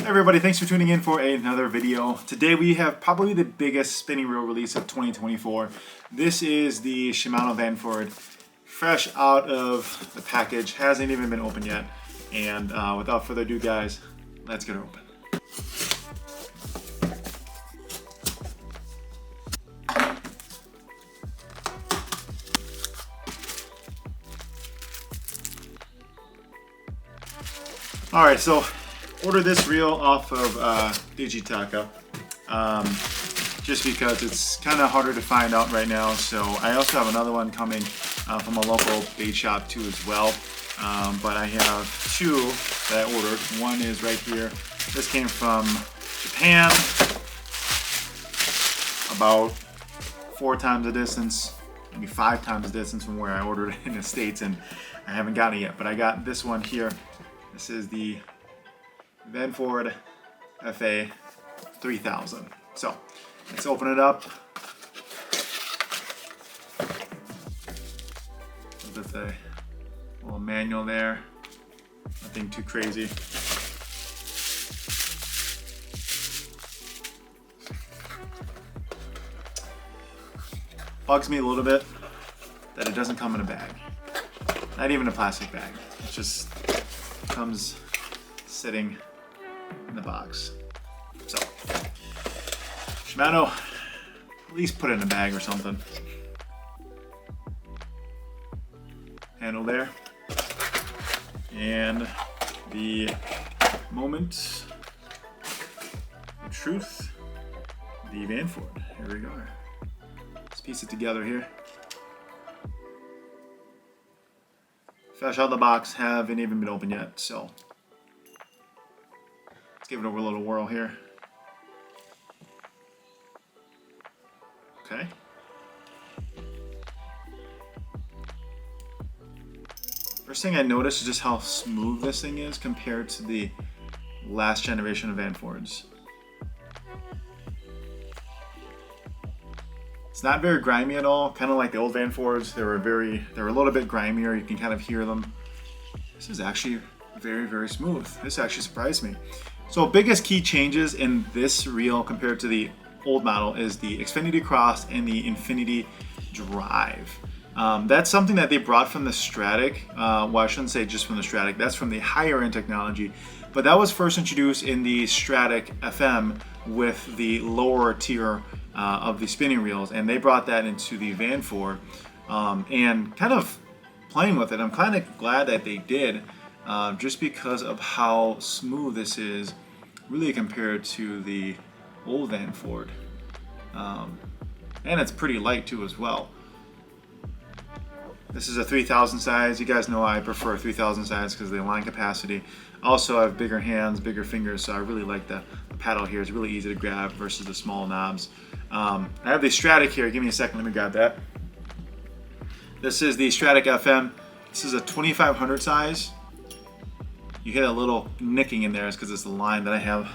everybody, thanks for tuning in for another video. Today we have probably the biggest spinning reel release of 2024. This is the Shimano Vanford, fresh out of the package, hasn't even been opened yet. And without further ado guys, let's get her open. Alright, so ordered this reel off of Digitaka, just because it's kind of harder to find out right now. So I also have another one coming from a local bait shop too as well. But I have two that I ordered. One is right here. This came from Japan, about 4 times the distance, maybe 5 times the distance from where I ordered it in the States, and I haven't gotten it yet. But I got this one here. This is the Vanford FA 3000. So let's open it up. Look at the little manual there. Nothing too crazy. Bugs me a little bit that it doesn't come in a bag. Not even a plastic bag. It just comes sitting in the box. So Shimano, at least put it in a bag or something. Handle there. And the moment of truth, the Vanford. Here we go. Let's piece it together here. Fresh out of the box, haven't even been opened yet, so let's give it a little whirl here. Okay. First thing I noticed is just how smooth this thing is compared to the last generation of Vanfords. It's not very grimy at all, kind of like the old Vanfords. They were a little bit grimier. You can kind of hear them. This is actually very, very smooth. This actually surprised me. So biggest key changes in this reel compared to the old model is the Xfinity Cross and the Infinity Drive. That's something that they brought from the Stratic. Well, I shouldn't say just from the Stratic. That's from the higher end technology. But that was first introduced in the Stratic FM with the lower tier of the spinning reels, and they brought that into the Vanford, and kind of playing with it. I'm kind of glad that they did, just because of how smooth this is, really compared to the old Vanford, and it's pretty light too as well. This is a 3000 size. You guys know I prefer 3000 size because of the line capacity. Also, I have bigger hands, bigger fingers, so I really like the paddle here. It's really easy to grab versus the small knobs. I have the Stratic here. Give me a second, let me grab that. This is the Stratic FM. This is a 2500 size. You hit a little nicking in there, it's because it's the line that I have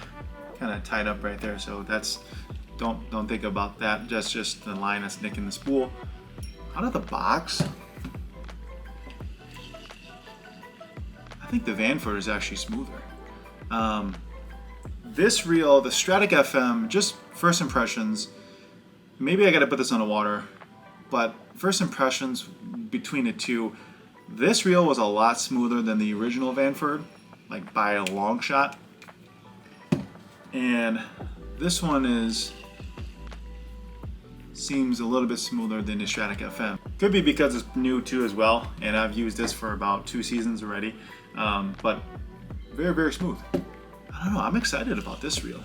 kind of tied up right there. So that's, don't think about that. That's just the line that's nicking the spool. Out of the box, I think the Vanford is actually smoother. This reel, the Stratic FM, just first impressions, maybe I gotta put this on the water, but first impressions between the two, this reel was a lot smoother than the original Vanford, like by a long shot. And this one seems a little bit smoother than the Stratic FM. Could be because it's new too as well, and I've used this for about 2 seasons already, but very, very smooth. I don't know, I'm excited about this reel.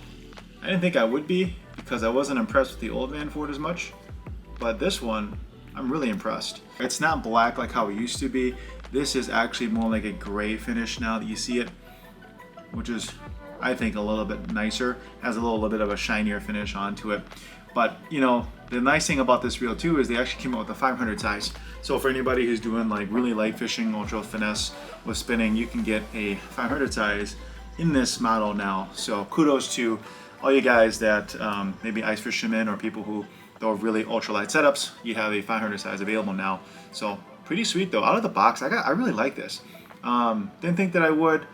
I didn't think I would be because I wasn't impressed with the old Vanford as much, but this one, I'm really impressed. It's not black like how it used to be. This is actually more like a gray finish now that you see it, which is, I think, a little bit nicer. Has a little bit of a shinier finish onto it. But, you know, the nice thing about this reel too is they actually came out with a 500 size. So for anybody who's doing like really light fishing, ultra finesse with spinning, you can get a 500 size in this model now. So kudos to all you guys that maybe ice fishermen or people who do really ultralight setups. You have a 500 size available now. So pretty sweet though. Out of the box, I really like this. Didn't think that I would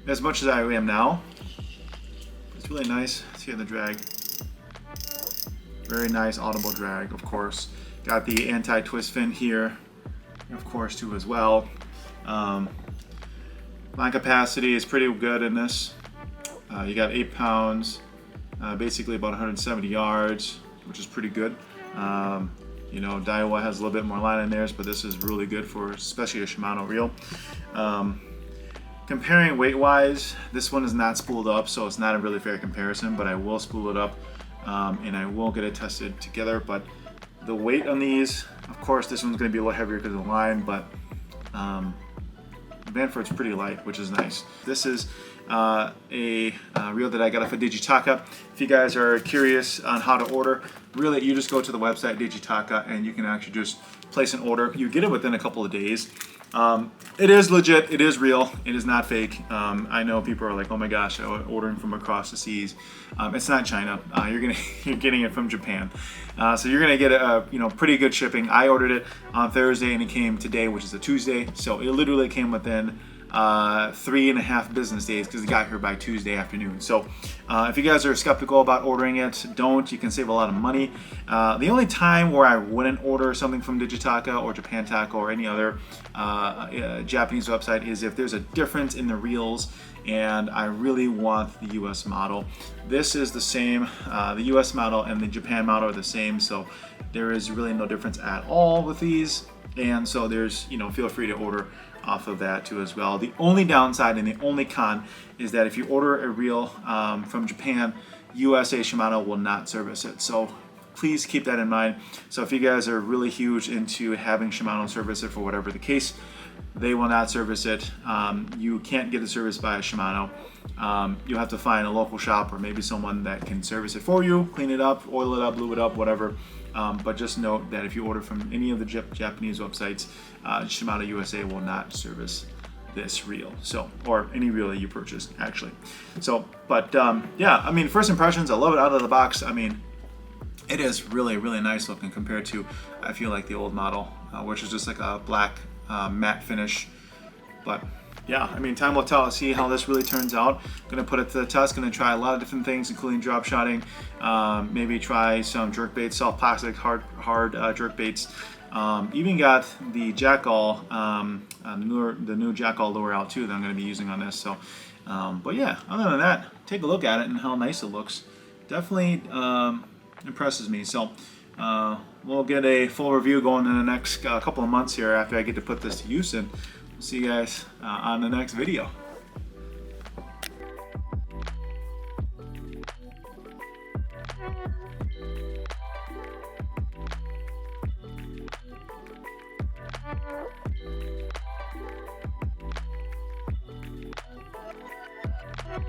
as much as I am now. It's really nice. Let's hear the drag. Very nice audible drag, of course. Got the anti-twist fin here, of course, too, as well. Line capacity is pretty good in this. You got 8 pounds, basically about 170 yards, which is pretty good. You know, Daiwa has a little bit more line in theirs, but this is really good for especially a Shimano reel. Comparing weight-wise, this one is not spooled up, so it's not a really fair comparison, but I will spool it up and I will get it tested together. But the weight on these, of course, this one's going to be a little heavier because of the line, but Vanford's pretty light, which is nice. This is a reel that I got off of Digitaka. If you guys are curious on how to order, really you just go to the website Digitaka and you can actually just place an order. You get it within a couple of days. It is legit, it is real, it is not fake. I know people are like, oh my gosh, I'm ordering from across the seas. It's not China. You're getting it from Japan. So you're gonna get a pretty good shipping. I ordered it on Thursday and it came today, which is a Tuesday. So it literally came within 3.5 business days because it got here by Tuesday afternoon. So if you guys are skeptical about ordering it, don't. You can save a lot of money. The only time where I wouldn't order something from Digitaka or Japan Taco or any other Japanese website is if there's a difference in the reels and I really want the US model. This is the same. The US model and the Japan model are the same, so there is really no difference at all with these. And so there's, feel free to order off of that too as well. The only downside and the only con is that if you order a reel from Japan, USA Shimano will not service it. So please keep that in mind. So if you guys are really huge into having Shimano service it for whatever the case, they will not service it. You can't get it serviced by a Shimano. You'll have to find a local shop or maybe someone that can service it for you, clean it up, oil it up, lube it up, whatever. But just note that if you order from any of the Japanese websites, Shimano USA will not service this reel, or any reel that you purchase, actually. So, but yeah, I mean, first impressions, I love it out of the box. I mean, it is really, really nice looking compared to, I feel like, the old model, which is just like a black matte finish. But yeah, I mean, time will tell. See how this really turns out. Gonna put it to the test. Gonna try a lot of different things, including drop shotting. Maybe try some jerk baits, soft plastic, hard jerk baits. Even got the jackall, the new jackall lure out too that I'm gonna be using on this. So, but yeah, other than that, take a look at it and how nice it looks. Definitely impresses me. So we'll get a full review going in the next couple of months here after I get to put this to use, and we'll see you guys on the next video.